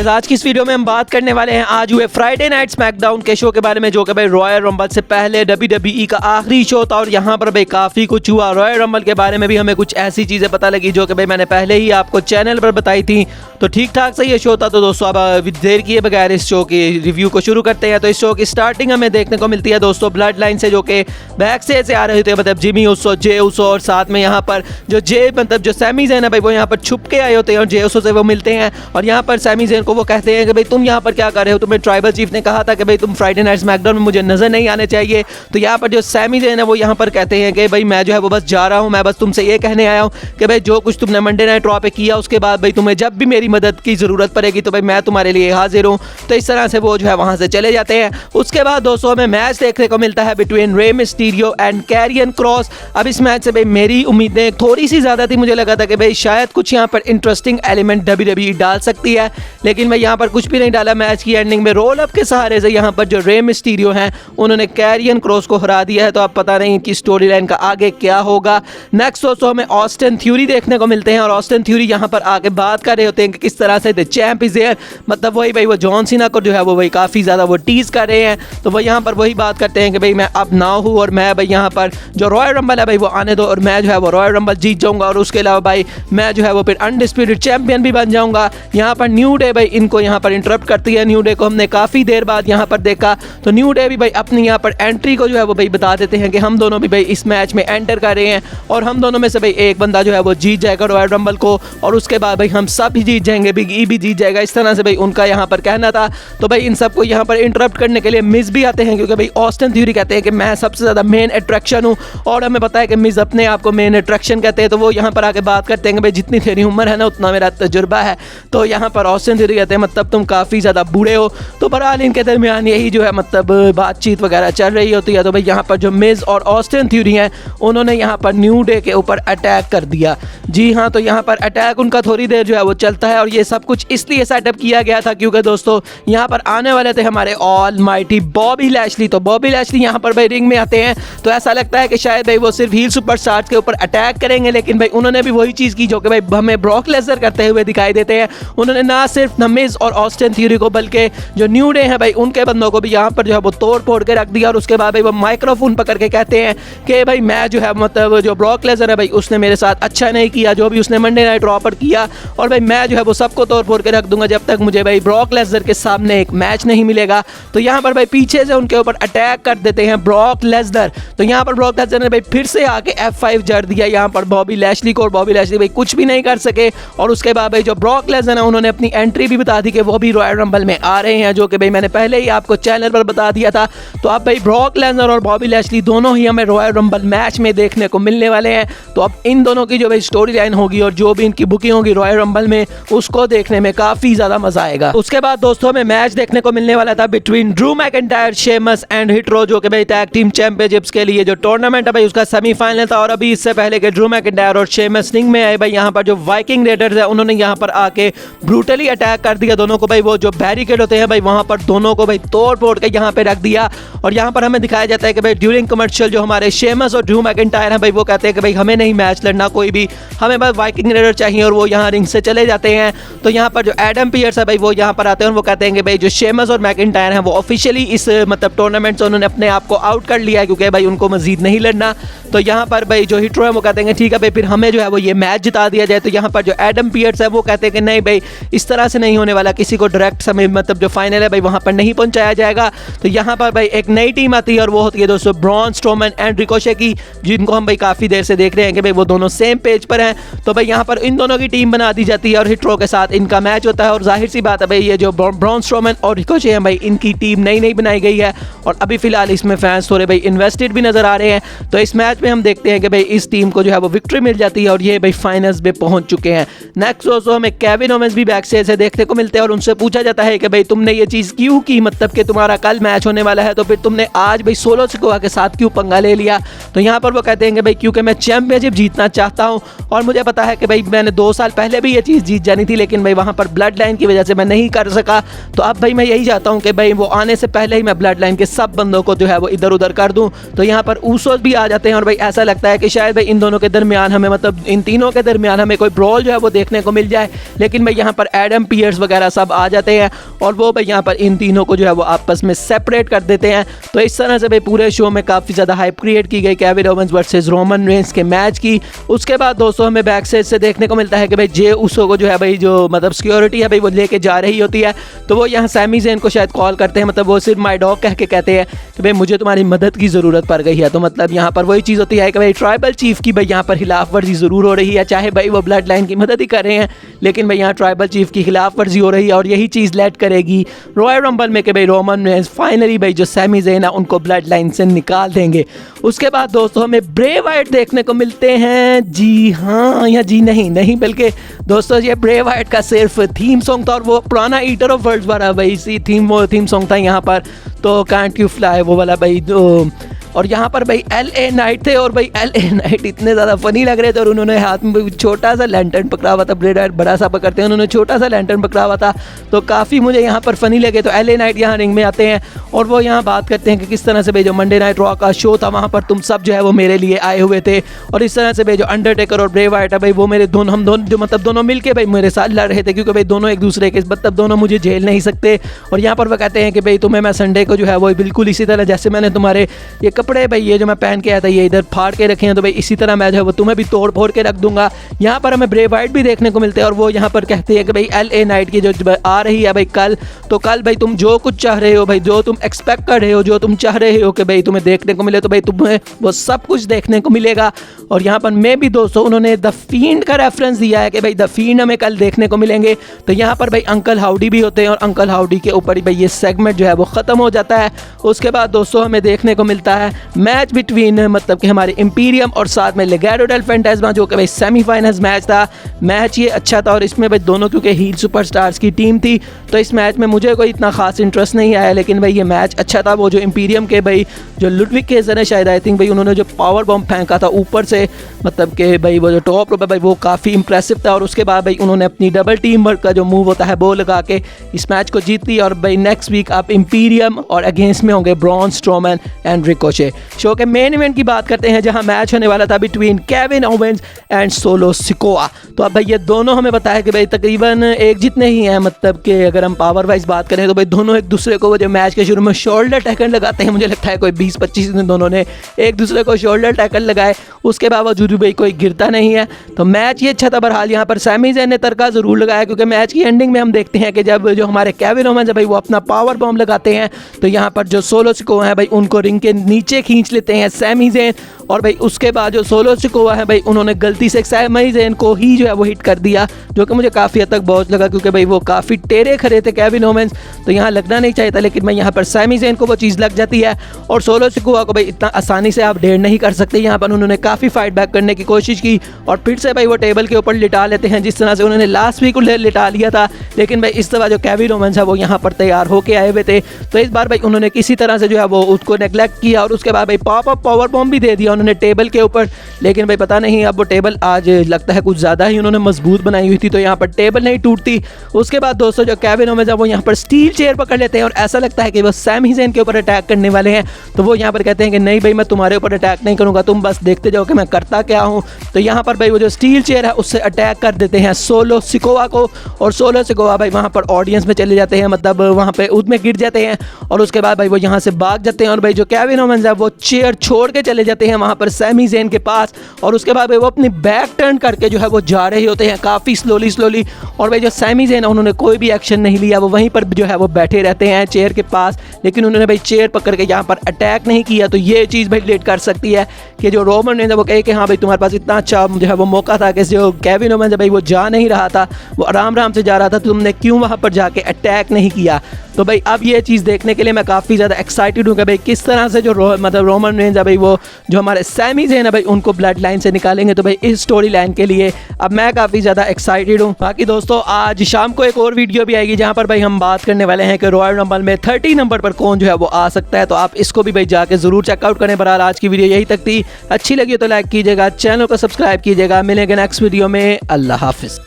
Guys, आज की इस वीडियो में हम बात करने वाले हैं आज हुए फ्राइडे नाइट स्मैकडाउन के शो के बारे में, जो कि भाई रॉयल रंबल से पहले WWE का आखिरी शो था। और यहाँ पर भाई काफ़ी कुछ हुआ। रॉयल रंबल के बारे में भी हमें कुछ ऐसी चीज़ें पता लगी जो कि भाई मैंने पहले ही आपको चैनल पर बताई थी। तो ठीक ठाक सही ये शो था। तो दोस्तों अब देर किए बगैर इस शो की रिव्यू को शुरू करते हैं। तो इस शो की स्टार्टिंग हमें देखने को मिलती है दोस्तों ब्लड लाइन से, जो कि बैक से आ रहे थे, मतलब जिमी उसो, जे उसो, और साथ में यहाँ पर जो सैमी ज़ैन है भाई वो यहाँ पर छुप के आए होते हैं और जे उसो से वो मिलते हैं। और यहाँ पर सैमी ज़ैन को वो कहते हैं कि भाई तुम यहाँ पर क्या कर रहे हो, तुम्हें ट्राइबल चीफ ने कहा था कि भाई तुम फ्राइडे नाइट स्मैकडाउन में मुझे नजर नहीं आने चाहिए। तो यहाँ पर जो सैमी ज़ैन है वो यहाँ पर कहते हैं कि भाई मैं जो है वो बस जा रहा हूँ, मैं बस तुमसे ये कहने आया हूँ कि भाई जो कुछ तुमने मंडे नाइट रॉ पे किया उसके बाद भाई तुम्हें जब भी मेरी मदद की ज़रूरत पड़ेगी तो भाई मैं तुम्हारे लिए हाजिर हूँ। तो इस तरह से वो जो है वहाँ से चले जाते हैं। उसके बाद दोस्तों हमें मैच देखने को मिलता है between Rey Mysterio and carrion cross. अब इस मैच से भाई मेरी उम्मीदें थोड़ी सी ज़्यादा थी। मुझे लगा था कि भाई शायद कुछ यहाँ पर इंटरेस्टिंग एलिमेंट WWE डाल सकती है, लेकिन भाई यहाँ पर कुछ भी नहीं डाला। मैच की एंडिंग में रोल अप के सहारे से यहाँ पर जो रे मिस्टीरियो हैं उन्होंने कैरियन क्रॉस को हरा दिया है। तो अब पता नहीं इनकी स्टोरी लाइन का आगे क्या होगा। नेक्स्ट दोस्तों हमें ऑस्टिन थ्यूरी देखने को मिलते हैं और ऑस्टिन थ्यूरी यहाँ पर आके बात कर रहे होते हैं कि किस तरह से द चैंप इज हियर, मतलब वही भाई वो जॉन सीना को जो है वो भाई काफ़ी ज़्यादा वो टीज कर रहे हैं। तो वो यहाँ पर वही बात करते हैं कि भाई मैं अब ना हूँ और मैं भाई यहाँ पर जो रॉयल रंबल है भाई वो आने दो और मैं जो है वो रॉयल रंबल जीत जाऊँगा और उसके अलावा भाई मैं जो है वो फिर अनडिस्प्यूटेड चैंपियन भी बन जाऊँगा। यहाँ पर न्यू डे भाई इनको यहाँ पर इंटरप्ट करती है। न्यू डे को हमने काफ़ी देर बाद यहाँ पर देखा। तो न्यू डे भी भाई अपनी यहाँ पर एंट्री को जो है वो भाई बता देते हैं कि हम दोनों भी भाई इस मैच में एंटर कर रहे हैं और हम दोनों में से भाई एक बंदा जो है वो जीत जाएगा रॉयल रंबल को और उसके बाद भाई हम सब ही जीत जाएंगे, बिग ई भी जीत जाएगा। इस तरह से भाई उनका यहाँ पर कहना था। तो भाई इन सबको यहाँ पर इंटरप्ट करने के लिए मिस भी आते हैं, क्योंकि भाई ऑस्टिन थ्यूरी कहते हैं कि मैं सबसे ज़्यादा मेन अट्रैक्शन हूँ और हमें पता है कि मिस अपने आप को मेन अट्रैक्शन कहते हैं। तो वो यहाँ पर आके बात करते हैं कि भाई जितनी तेरी उम्र है ना उतना मेरा तजुर्बा है। तो यहाँ पर ऑस्टिन थ्यूरी कहते हैं मतलब तुम काफ़ी ज़्यादा बूढ़े हो। तो बहरहाल इनके दरमियान यही जो है मतलब बातचीत वगैरह चल रही होती है। तो भाई यहाँ पर जो मिस और ऑस्टिन थ्यूरी हैं उन्होंने यहाँ पर न्यू डे के ऊपर अटैक कर दिया। जी हाँ, तो यहाँ पर अटैक उनका थोड़ी देर जो है वो चलता है और ये सब कुछ इसलिए सेटअप किया गया था क्योंकि दोस्तों यहाँ पर आने वाले थे हमारे ऑल माइटी बॉबी लैशली। तो बॉबी लैशली यहाँ पर भाई रिंग में आते हैं। तो ऐसा लगता है कि शायद भाई वो सिर्फ हील सुपरस्टार्स के ऊपर अटैक करेंगे, लेकिन भाई उन्होंने भी वही चीज़ की जो कि भाई हमें ब्रॉक लेसनर करते हुए दिखाई देते हैं। उन्होंने ना सिर्फ मिज और ऑस्टिन थ्यूरी को बल्कि जो न्यू डे है भाई उनके बंदों को भी यहाँ पर जो है वो तोड़ फोड़ के रख दिया। और उसके बाद भाई वो माइक्रोफोन पकड़ के कहते हैं कि भाई मैं जो है मतलब जो ब्रॉक लेसनर है भाई उसने मेरे साथ अच्छा नहीं किया जो भी उसने मंडे नाइट रॉ पर किया, और भाई मैं जो है वो सबको तोड़ फोड़ के रख दूंगा जब तक मुझे भाई ब्रॉक लेसनर के सामने एक मैच नहीं मिलेगा। तो यहाँ पर भाई पीछे से उनके ऊपर अटैक कर देते हैं ब्रॉक लेसनर। तो यहाँ पर ब्रॉक लेसनर ने भाई फिर से आके F5 जड़ दिया यहाँ पर बॉबी लैशली को और बॉबी लैशली भाई कुछ भी नहीं कर सके। और उसके बाद भाई जो ब्रॉक लेसनर है उन्होंने अपनी एंट्री भी बता दी कि वो भी रॉयल रंबल में आ रहे हैं, जो कि भाई मैंने पहले ही आपको चैनल पर बता दिया था। तो अब भाई ब्रॉक लेसनर और बॉबी लैशली दोनों ही हमें रॉयल रंबल मैच में देखने को मिलने वाले हैं। तो अब इन दोनों की जो भाई स्टोरी लाइन होगी और जो भी इनकी बुकिंग होगी रॉयल रंबल में उसको देखने में काफ़ी ज़्यादा मजा आएगा। उसके बाद दोस्तों हमें मैच देखने को मिलने वाला था between Drew McIntyre, Sheamus and hetero, जो कि भाई टैग टीम चैंपियनशिप्स के लिए जो टूर्नामेंट है भाई उसका सेमीफाइनल था। और अभी इससे पहले के ड्रू मैकिंटायर और शेमस रिंग में आए भाई यहाँ पर जो वाइकिंग रेडर्स है उन्होंने यहाँ पर आके ब्रूटली अटैक कर दिया दोनों को। भाई वो जो बैरिकेड होते हैं भाई वहाँ पर दोनों को भाई तोड़ फोड़ के यहाँ पे रख दिया। और यहाँ पर हमें दिखाया जाता है कि भाई ड्यूरिंग कमर्शियल जो हमारे शेमस और ड्रू मैकिंटायर हैं भाई वो कहते हैं कि भाई हमें नहीं मैच लड़ना कोई भी, हमें बस वाइकिंग रेडर चाहिए, और वो यहाँ रिंग से चले जाते हैं। तो यहाँ पर जो एडम पियर्स है भाई वो यहाँ पर आते हैं और वो कहते हैं कि भाई जो शेमस और मैकिंटायर हैं वो ऑफिशियली इस मतलब टूर्नामेंट से उन्होंने अपने आप को आउट कर लिया है क्योंकि भाई उनको मजीद नहीं लड़ना। तो यहाँ पर भाई जो हिट्रो है वो कहते हैं ठीक है भाई फिर हमें जो है वो ये मैच जिता दिया जाए। तो यहाँ पर जो एडम पियर्स है वो कहते हैं कि नहीं भाई इस तरह से नहीं होने वाला, किसी को डायरेक्ट समय मतलब जो फाइनल है भाई वहाँ पर नहीं पहुँचाया जाएगा। तो यहाँ पर भाई एक नई टीम आती है और वो होती है दोस्तों ब्रॉन स्ट्रोमन एंड रिकोशे की, जिनको हम भाई काफ़ी देर से देख रहे हैं कि भाई वो दोनों सेम पेज पर हैं। तो भाई यहाँ पर इन दोनों की टीम बना दी जाती है और हिट्रो के साथ इनका मैच होता है। और जाहिर सी बात है भाई ये जो ब्रॉन स्ट्रोमन और रिकोशे हैं भाई इनकी टीम नई बनाई गई है और अभी फिलहाल इसमें फैंस थोड़े भाई इन्वेस्टेड भी नजर आ रहे हैं। तो इस मैच में हम देखते हैं कि भाई इस टीम को जो है वो विक्ट्री मिल जाती है और ये भाई फाइनल्स में पहुंच चुके हैं। नेक्स्ट दोस्तों हमें केविन ओवेंस भी बैक से देखने को मिलते हैं और उनसे पूछा जाता है कि भाई तुमने ये चीज़ क्यों की, मतलब कि तुम्हारा कल मैच होने वाला है तो फिर तुमने आज भाई सोलो सिकोआ के साथ क्यों पंगा ले लिया। तो यहाँ पर वो कहते हैं कि भाई क्योंकि मैं चैंपियनशिप जीतना चाहता हूँ और और मुझे पता है कि भाई मैंने 2 साल पहले भी ये चीज़ जीत जानी थी, लेकिन भाई वहाँ पर ब्लड लाइन की वजह से मैं नहीं कर सका। तो अब भाई मैं यही चाहता हूँ कि भाई वो आने से पहले ही मैं ब्लड लाइन के सब बंदों को जो है वो इधर उधर कर दूँ। तो यहाँ पर ऊसोस भी आ जाते हैं और भाई ऐसा लगता है कि शायद भाई इन दोनों के दरमियान हमें, मतलब इन तीनों के दरमियान हमें कोई ब्रॉल जो है वो देखने को मिल जाए। लेकिन भाई यहाँ पर एडम पियर्स वगैरह सब आ जाते हैं और वो भाई यहाँ पर इन तीनों को जो है वो आपस में सेपरेट कर देते हैं। तो इस तरह से भाई पूरे शो में काफ़ी ज़्यादा हाइप क्रिएट की गई Kevin Owens versus Roman Reigns के मैच की। उसके बाद दोस्तों हमें बैक स्टेज से देखने को मिलता है कि भाई जे उसो को जो है भाई जो मतलब सिक्योरिटी है भाई वो लेके जा रही होती है। तो वो यहाँ सैमी ज़ेन को शायद कॉल करते हैं, मतलब वो सिर्फ माय डॉग कह के कहते हैं कि भाई मुझे तुम्हारी मदद की ज़रूरत पड़ गई है। तो मतलब यहाँ पर वही चीज़ होती है कि भाई ट्राइबल चीफ की भाई यहाँ पर खिलाफ वर्जी ज़रूर हो रही है, चाहे भाई वो ब्लड लाइन की मदद ही कर रहे हैं, लेकिन भाई यहाँ ट्राइबल चीफ की खिलाफ वर्जी हो रही है। और यही चीज़ लेट करेगी रॉयल रंबल में कि भाई रोमन रेंस फाइनली भाई जो सैमी ज़ेन है उनको ब्लड लाइन से निकाल देंगे। उसके बाद दोस्तों हमें ब्रे वाइट देखने को मिलते हैं। जी हाँ, या जी नहीं बल्कि दोस्तों ये ब्रे वाइट का सिर्फ थीम सॉन्ग था और वो पुराना ईटर ऑफ वर्ल्ड्स वाला भाई इसी थीम सॉन्ग था यहाँ पर। तो कांट यू फ्लाई वो वाला भाई और यहाँ पर भाई LA नाइट थे और भाई LA नाइट इतने ज़्यादा फनी लग रहे थे और उन्होंने हाथ में छोटा सा लैंटर्न पकड़ा हुआ था। ब्रे वाइट बड़ा सा पकड़ते हैं, उन्होंने छोटा सा लैंटर्न पकड़ा हुआ था, तो काफ़ी मुझे यहाँ पर फनी लगे। तो LA नाइट यहाँ रिंग में आते हैं और वो यहाँ बात करते हैं कि किस तरह से भाई जो मंडे नाइट रॉ का शो था वहाँ पर तुम सब जो है वो मेरे लिए आए हुए थे, और इस तरह से भाई जो अंडरटेकर और ब्रे वाइट है भाई वो मेरे दोनों हम दोनों जो मतलब दोनों मिलके भाई मेरे साथ लड़ रहे थे, क्योंकि भाई दोनों एक दूसरे के मतलब दोनों मुझे झेल नहीं सकते। और यहाँ पर वो कहते हैं कि भाई तुम्हें मैं संडे को जो है वो बिल्कुल इसी तरह जैसे मैंने तुम्हारे ये कपड़े भाई ये जो मैं पहन के आया था ये इधर फाड़ के रखे हैं, तो भाई इसी तरह मैं जो है वो तुम्हें भी तोड़ फोड़ के रख दूंगा। यहाँ पर हमें ब्रे वाइट भी देखने को मिलते हैं और वो यहाँ पर कहते हैं कि भाई LA नाइट की जो आ रही है भाई कल, तो कल भाई तुम जो कुछ चाह रहे हो भाई, जो तुम एक्सपेक्ट कर रहे हो, जो तुम चाह रहे हो कि भाई तुम्हें देखने को मिले, तो भाई तुम्हें वो सब कुछ देखने को मिलेगा। और यहाँ पर मैं भी दोस्तों उन्होंने द फील्ड का रेफरेंस दिया है कि भाई द फील्ड हमें कल देखने को मिलेंगे। तो यहाँ पर भाई अंकल हाउडी भी होते हैं और अंकल हाउडी के ऊपर ही भाई ये सेगमेंट जो है वो ख़त्म हो जाता है। उसके बाद दोस्तों हमें देखने को मिलता है मैच बिटवीन मतलब कि हमारे इंपीरियम और साथ में लेगेडो डेल फैंटास्मा, जो कि भाई सेमीफाइनल्स मैच था। मैच ये अच्छा था और इसमें भाई दोनों क्योंकि हील सुपरस्टार्स की टीम थी, तो इस मैच में मुझे कोई इतना खास इंटरेस्ट नहीं आया, लेकिन भाई ये मैच अच्छा था। वो जो इंपीरियम के भाई जो लुडविग केजर है शायद आई थिंक भाई उन्होंने जो पावर बॉम्ब फेंका था ऊपर से, मतलब कि भाई वो जो टॉप रोप है भाई वो काफ़ी इंप्रेसिव था। और उसके बाद भाई उन्होंने अपनी डबल टीम वर्क का जो मूव होता है वो लगा के इस मैच को जीत ली। और भाई नेक्स्ट वीक आप इंपीरियम और अगेंस्ट में होंगे Braun Strowman and Ricochet. Show के मेन इवेंट की बात करते हैं जहां मैच होने वाला था between Kevin Owens and solo Sikoa. तो अब भाई ये दोनों हमें बताया कि भाई तकरीबन एक जितने ही हैं, मतलब कि अगर हम पावर वाइज बात करें तो भाई दोनों एक दूसरे को वो जो मैच के शुरू में शोल्डर टैकल लगाते हैं, मुझे लगता है कोई 20-25 दिन दोनों ने एक दूसरे को शोल्डर टैकल लगाए, उसके बावजूद भाई कोई गिरता नहीं है। तो मैच ये अच्छा था। बहरहाल यहाँ पर सैमी ज़ेन ने तड़का ज़रूर लगाया, क्योंकि मैच की एंडिंग में हम देखते हैं कि जब जो हमारे केविन ओवेंस है भाई वो अपना पावर बॉम्ब लगाते हैं, तो यहाँ पर जो सोलो सिकोआ है भाई उनको रिंग के नीचे खींच लेते हैं सैमी ज़ेन। और भाई उसके बाद जो सोलो सिकोआ है भाई उन्होंने गलती से सैमी ज़ेन को ही जो है वो हिट कर दिया, जो कि मुझे काफ़ी हद तक बहुत लगा, क्योंकि भाई वो काफ़ी टेढ़े खड़े थे केविन ओवेंस, तो यहाँ लगना नहीं चाहिए था। लेकिन भाई यहाँ पर सैमी ज़ेन को वो चीज़ लग जाती है और सोलो सिकोआ को भाई इतना आसानी से आप डेढ़ नहीं कर सकते। यहाँ पर उन्होंने काफ़ी फाइट बैक करने की कोशिश की और फिर से भाई वो टेबल के ऊपर लिटा लेते हैं, जिस तरह से उन्होंने लास्ट वीक लिटा लिया था। लेकिन भाई इस दफ़ा जो केविन ओवेंस है वो यहाँ पर तैयार होके आए हुए थे, तो इस बार भाई उन्होंने किसी तरह से जो है वो उसको नेगलेक्ट किया और उसके बाद भाई पॉप अप पावर बॉम्ब भी दे दिया उन्होंने टेबल के ऊपर। लेकिन भाई पता नहीं अब वो टेबल आज लगता है कुछ ज़्यादा ही उन्होंने मजबूत बनाई हुई थी, तो यहाँ पर टेबल नहीं टूटती। उसके बाद दोस्तों जो केविन ओवेंस है वो यहाँ पर स्टील चेयर पकड़ लेते हैं और ऐसा लगता है कि वो सैमी ज़ेन के ऊपर अटैक करने वाले हैं। तो वो यहाँ पर कहते हैं कि नहीं भाई मैं तुम्हारे ऊपर अटैक नहीं करूँगा, तुम बस देखते जाओ कि मैं करता क्या हूँ। तो यहाँ पर भाई वो जो स्टील चेयर है उससे अटैक कर देते हैं सोलो सिकोआ को, और सोलो सिकोआ भाई वहाँ पर ऑडियंस में चले जाते हैं, मतलब वहाँ पे उसमें गिर जाते हैं। और उसके बाद भाई वो यहाँ से भाग जाते हैं और भाई जो केविन ओवेंस है वो चेयर छोड़ के चले जाते हैं वहाँ पर सैमी ज़ेन के पास। और उसके बाद भाई वो अपनी बैक टर्न करके जो है वो जा रहे होते हैं काफ़ी स्लोली। और भाई जो सैमी ज़ेन है उन्होंने कोई भी एक्शन नहीं लिया, वो वहीं पर जो है वो बैठे रहते हैं चेयर के पास, लेकिन उन्होंने भाई चेयर पकड़ के यहाँ पर अटैक नहीं किया। तो ये चीज़ भाई लेट कर सकती है कि जो रोमन रेंस है वो कहे कि हाँ भाई तुम्हारे पास इतना अच्छा जो है वो मौका था कि जो केविन ओवेंस है भाई वो जा नहीं रहा था, वो आराम से जा रहा था, तुमने क्यों वहाँ पर जाके अटैक नहीं किया। तो भाई अब ये चीज़ देखने के लिए मैं काफ़ी ज़्यादा एक्साइटेड हूँ कि भाई किस तरह से जो मतलब रोमन रेंज है भाई वो जो हमारे सैमीज हैं ना भाई उनको ब्लड लाइन से निकालेंगे। तो भाई इस स्टोरी लाइन के लिए अब मैं काफ़ी ज़्यादा एक्साइटेड हूँ। बाकी दोस्तों आज शाम को एक और वीडियो भी आएगी जहाँ पर भाई हम बात करने वाले हैं कि रॉयल रंबल में 30 नंबर पर कौन जो है वो आ सकता है। तो आप इसको भी भाई जाके ज़रूर चेकआउट करें। बहरहाल आज की वीडियो यही तक थी, अच्छी लगी तो लाइक कीजिएगा, चैनल को सब्सक्राइब कीजिएगा। मिलेंगे नेक्स्ट वीडियो में। अल्लाह हाफिज़।